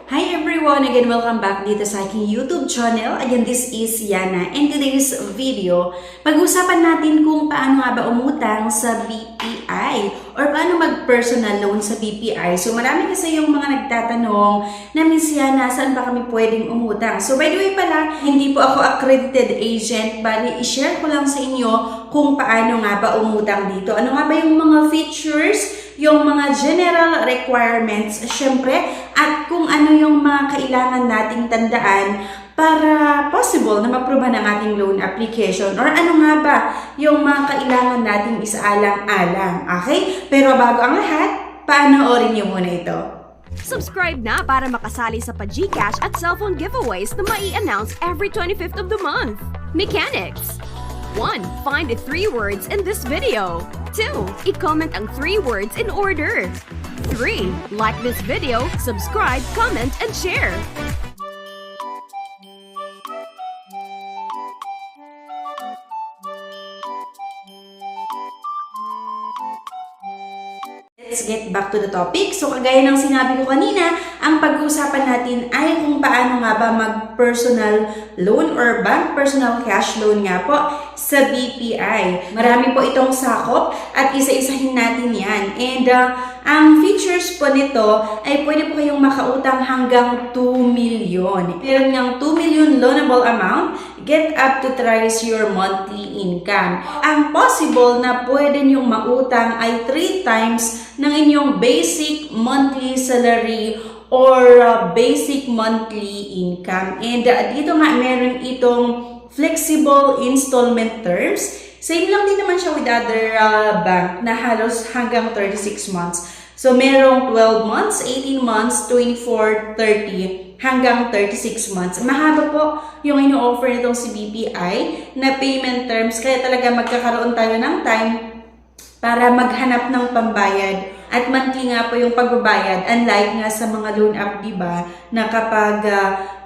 Hi everyone! Again, welcome back dito sa aking YouTube channel. Again, this is Yana. And today's video, pag-usapan natin kung paano nga ba umutang sa BPI or paano mag-personal loan sa BPI. So, marami kasi yung mga nagtatanong na Miss Yana, saan ba kami pwedeng umutang? So, by the way pala, hindi po ako accredited agent, bali i-share ko lang sa inyo kung paano nga ba umutang dito. Ano nga ba yung mga features, yung mga general requirements, syempre, at kung ano yung mga kailangan nating tandaan para possible na ma-approve ng ating loan application or ano nga ba yung mga kailangan nating isaalang-alang. Okay? Pero bago ang lahat, panoorin niyo muna ito. Subscribe na para makasali sa pa-GCash at cellphone giveaways na mai-announce every 25th of the month. Mechanics. 1. Find the 3 words in this video. 2. I-comment ang 3 words in order. 3. Like this video, subscribe, comment, and share. Let's get back to the topic. So, kagaya ng sinabi ko kanina, ang pag-uusapan natin ay kung paano nga ba mag-personal loan or bank personal cash loan nga po sa BPI. Marami po itong sakop at isa-isahin natin yan. And ang features po nito ay pwede po kayong makautang hanggang 2 million. Pero ng 2 million loanable amount, get up to thrice your monthly income. Ang possible na pwede niyong mautang ay 3 times ng inyong basic monthly salary or basic monthly income. And dito nga meron itong flexible installment terms. Same lang din naman siya with other bank na halos hanggang 36 months. So merong 12 months, 18 months, 24, 30, hanggang 36 months. Mahaba po yung ino-offer nitong si BPI na payment terms, kaya talaga magkakaroon tayo ng time para maghanap ng pambayad. At monthly nga po yung pagbabayad, unlike nga sa mga loan app, diba, na kapag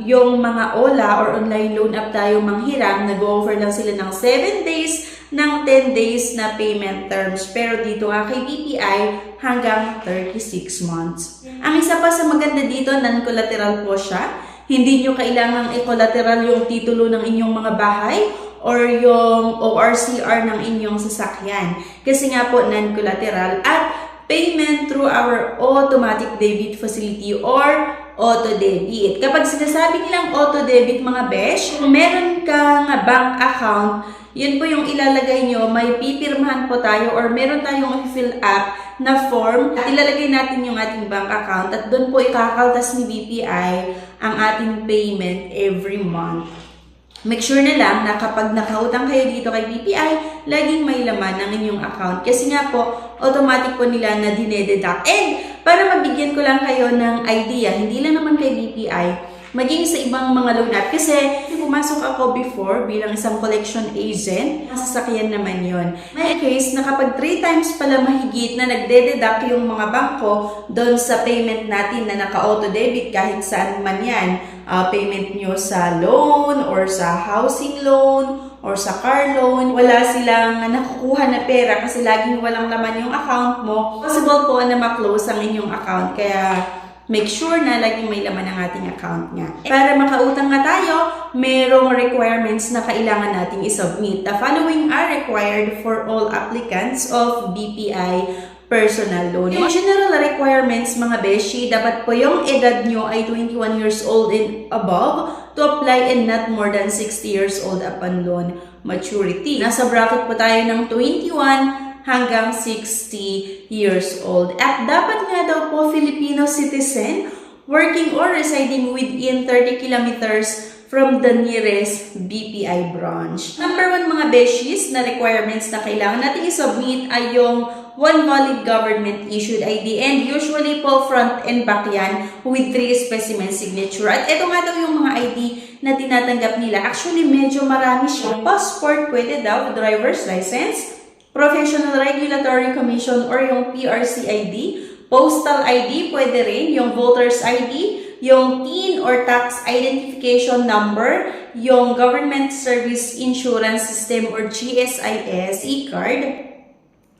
yung mga OLA or online loan app tayo manghiram, nag-offer lang sila ng 7 days, ng 10 days na payment terms. Pero dito nga kay BPI, hanggang 36 months. Ang isa pa sa maganda dito, non-collateral po siya. Hindi nyo kailangang i-collateral yung titulo ng inyong mga bahay or yung ORCR ng inyong sasakyan. Kasi nga po, non-collateral at payment through our automatic debit facility or auto-debit. Kapag sinasabi nilang auto-debit mga besh, kung meron kang bank account, yun po yung ilalagay nyo, may pipirmahan po tayo or meron tayong fill up na form at ilalagay natin yung ating bank account at doon po ikakaltas ni BPI ang ating payment every month. Make sure na lang na kapag nakautang kayo dito kay BPI, laging may laman ng inyong account. Kasi nga po, automatic po nila na dinededuct. And para mabigyan ko lang kayo ng idea, hindi lang naman kay BPI, maging sa ibang mga loan app. Kasi pumasok ako before bilang isang collection agent, sasakyan naman yon. May case na kapag 3 times pala mahigit na nagde-deduct yung mga bangko doon sa payment natin na naka-auto-debit kahit saan man yan, payment nyo sa loan or sa housing loan or sa car loan, wala silang nakukuha na pera kasi laging walang laman yung account mo, possible po na ma-close ang inyong account. Kaya make sure na laging may laman ang ating account nga. Para makautang nga tayo, merong requirements na kailangan nating isubmit. The following are required for all applicants of BPI personal loan. Yung general requirements mga beshi, dapat po yung edad nyo ay 21 years old and above to apply and not more than 60 years old upon loan maturity. Nasa bracket po tayo ng 21 hanggang 60 years old. At dapat nga daw po Filipino citizen working or residing within 30 kilometers from the nearest BPI branch. Number 1 mga beshies na requirements na kailangan natin isubmit ay yung 1 valid government issued ID and usually po front and back yan with 3 specimen signature. At ito nga daw yung mga ID na tinatanggap nila. Actually medyo marami siya. Passport pwede daw, driver's license, Professional Regulatory Commission or yung PRC ID, Postal ID pwede rin, yung Voter's ID, yung TIN or Tax Identification Number, yung Government Service Insurance System or GSIS e-card,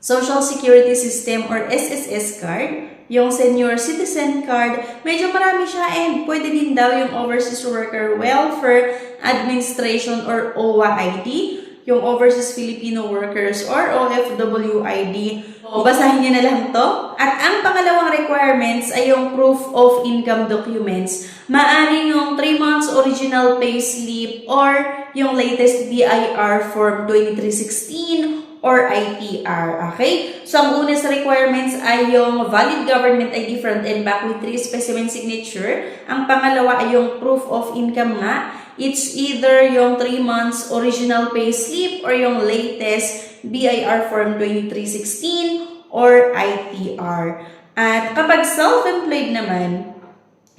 Social Security System or SSS card, yung senior citizen card, medyo marami siya, and pwede din daw yung Overseas Worker Welfare Administration or OWA ID, yung Overseas Filipino Workers or OFW ID. Basahin niyo na lang to. At ang pangalawang requirements ay yung proof of income documents. Maaari yung 3 months original payslip or yung latest BIR Form 2316 or ITR. Okay? So, ang una sa requirements ay yung valid government ID front and back with 3 specimen signature. Ang pangalawa ay yung proof of income nga. It's either yung 3 months original payslip or yung latest BIR Form 2316 or ITR. At kapag self-employed naman,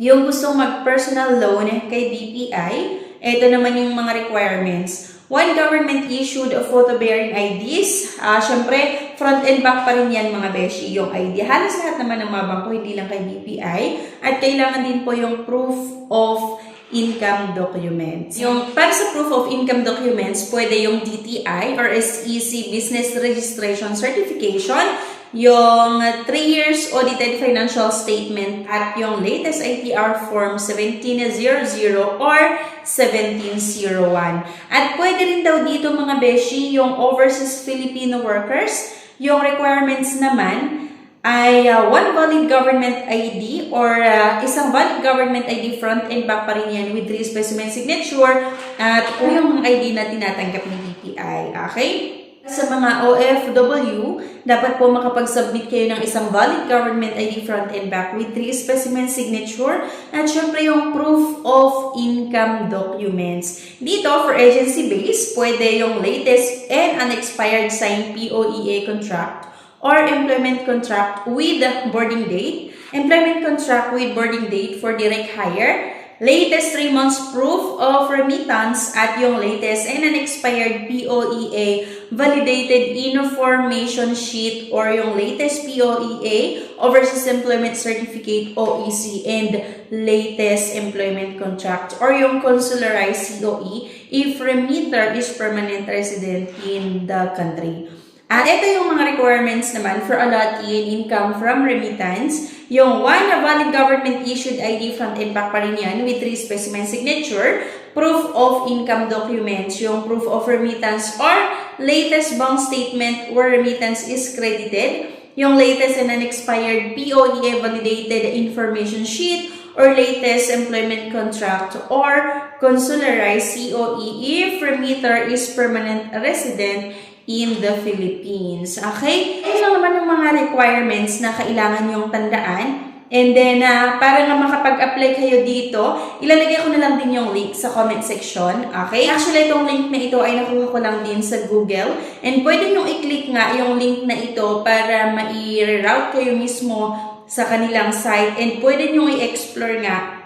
yung gustong mag-personal loan kay BPI, ito naman yung mga requirements. 1 government-issued photo-bearing IDs. Siyempre, front and back pa rin yan mga beshi, yung ID. Halos lahat naman ng mga bangko, hindi lang kay BPI. At kailangan din po yung proof of income documents. Yung para sa proof of income documents, pwede yung DTI or SEC Business Registration Certification, yung 3 years audited financial statement at yung latest ITR Form 1700 or 1701. At pwede rin daw dito mga beshi yung Overseas Filipino Workers. Yung requirements naman ay 1 valid government ID or isang valid government ID front and back pa rin yan with 3 specimen signature at yung mga ID na tinatanggap ng BPI. Okay? Sa mga OFW, dapat po makapag-submit kayo ng isang valid government ID front and back with 3 specimen signature at syempre yung proof of income documents. Dito, for agency base, pwede yung latest and unexpired signed POEA contract or employment contract with boarding date, employment contract with boarding date for direct hire, latest 3 months proof of remittance at yung latest and unexpired POEA validated information sheet or yung latest POEA Overseas Employment Certificate OEC and latest employment contract or yung consularized COE if remitter is permanent resident in the country. At ito yung mga requirements naman for allotting income from remittance. Yung 1 na valid government-issued ID front and back pa rin yan with 3 specimen signature, proof of income documents, yung proof of remittance or latest bank statement where remittance is credited, yung latest and unexpired POEA validated information sheet or latest employment contract or consularized COE if remitter is permanent resident in the Philippines. Okay? Ito lang naman yung mga requirements na kailangan yung tandaan. And then, para nga makapag-apply kayo dito, ilalagay ko na lang din yung link sa comment section. Okay? Actually, itong link na ito ay nakuha ko lang din sa Google. And pwede nyo i-click nga yung link na ito para mai-route kayo mismo sa kanilang site. And pwede nyo i-explore nga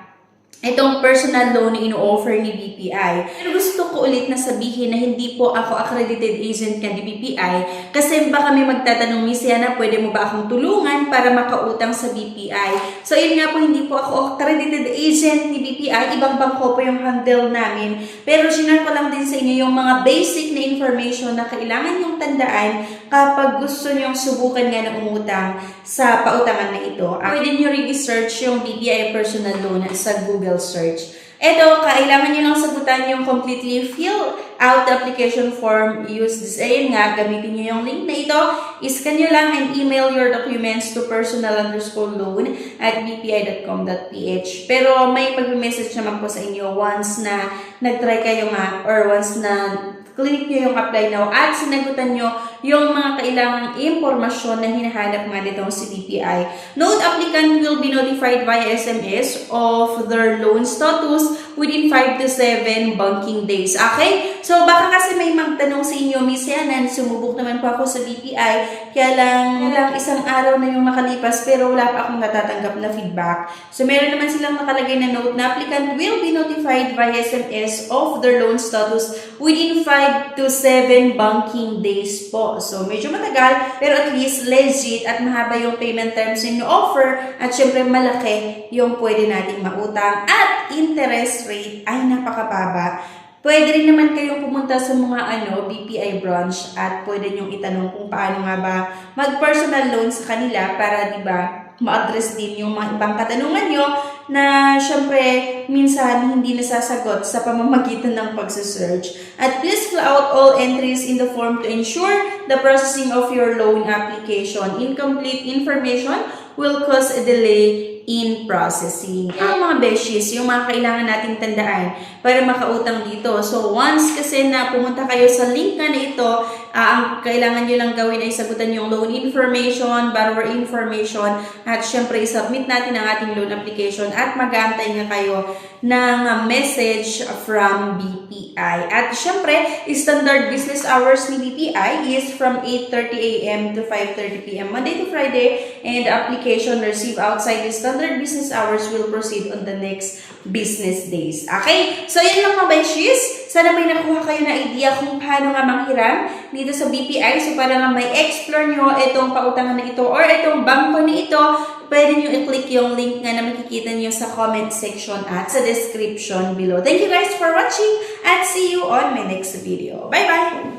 itong personal loan na ino-offer ni BPI. Pero gusto ko ulit na sabihin na hindi po ako accredited agent ka ni BPI kasi baka may magtatanong, Miss Yana, pwede mo ba akong tulungan para makautang sa BPI? So, yun nga po, hindi po ako accredited agent ni BPI. Ibang bangko po yung handle namin. Pero, sinare ko lang din sa inyo yung mga basic na information na kailangan yung tandaan kapag gusto nyong subukan nga na umutang sa pautangan na ito. Pwede nyo rin i-search yung BPI personal loan sa Google search. Ito, kailangan nyo lang sagutan yung completely fill out the application form. Use this. Ayun nga, gamitin nyo yung link na ito. Iscan nyo lang and email your documents to personal_loan@bpi.com.ph. Pero may mag-message naman po sa inyo once na nag-try kayo nga or once na click nyo yung apply now at sinagutan nyo yung mga kailangang impormasyon na hinahanap nga nitong si BPI. Note, applicant will be notified via SMS of their loan status within 5 to 7 banking days. Okay? So, baka kasi may magtanong sa inyo, Miss Yanan, sumubok naman po ako sa BPI, kaya lang isang araw na yung makalipas pero wala pa akong natatanggap na feedback. So, meron naman silang nakalagay na note na applicant will be notified via SMS of their loan status within 5 to 7 banking days po. So, medyo matagal, pero at least legit at mahaba yung payment terms na offer at syempre malaki yung pwede nating mautang at interest rate ay napakababa. Pwede rin naman kayong pumunta sa mga BPI branch at pwede nyong itanong kung paano nga ba mag-personal loan sa kanila para, di ba, ma-address din yung mga ibang katanungan nyo na syempre minsan hindi nasasagot sa pamamagitan ng pagsasearch. At please fill out all entries in the form to ensure the processing of your loan application. Incomplete information will cause a delay in processing. Yung mga beshies, yung mga kailangan nating tandaan para makautang dito. So, once kasi na pumunta kayo sa link na ito, ang kailangan nyo lang gawin ay sagutan yung loan information, borrower information, at syempre isubmit natin ang ating loan application at mag-aantay nga kayo ng message from BPI. At syempre, standard business hours ni BPI is from 8:30 a.m. to 5:30 p.m. Monday to Friday, and the application received outside the standard business hours will proceed on the next business days. Okay? So, yun lang mga beshies. Sana may nakuha kayo na idea kung paano nga manghiram dito sa BPI. So, para nga may explore nyo itong pautangan na ito or itong bangko na ito, pwede nyo i-click yung link nga na makikita nyo sa comment section at sa description below. Thank you guys for watching and see you on my next video. Bye-bye!